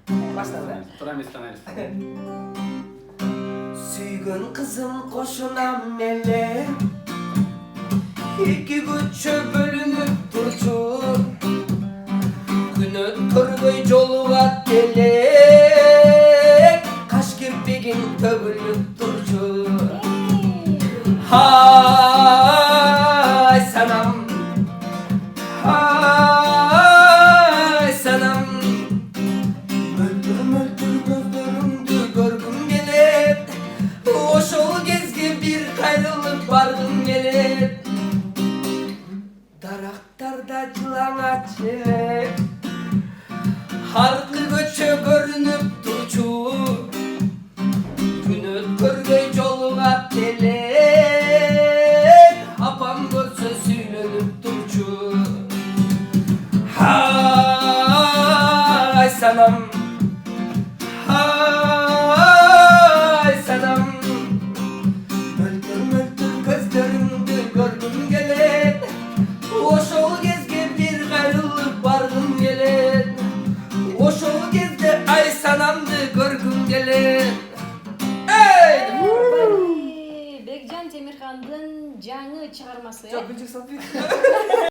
Başladı. Turamız. Süygün kızım koşunam mele, İki güçe bölünüp durcu, Günü kırgıy joluga telek, Kaş kirpigin tөгülüp durcu. Hay sanam, hay sanam, Möltür möltür gözlerimdi görgüm gelip, Oşol gezge bir kayrılıp bargım gelip, Daraktarda cılan açıp, Harkı göçe görünüp durcu, Günü körgey joluga telek, Apam görse süylönüp durcu. Hay sanam, hay sanam, Möltür möltür gözlerimdi görgüm gelip, Oşol gezge bir gayrılıp bargım gelip, Oşol gezde ay sanamdı görgüm gelip. Ey! Bekcan Temirkan'dın жаңы чыгармасы. Çok gıcık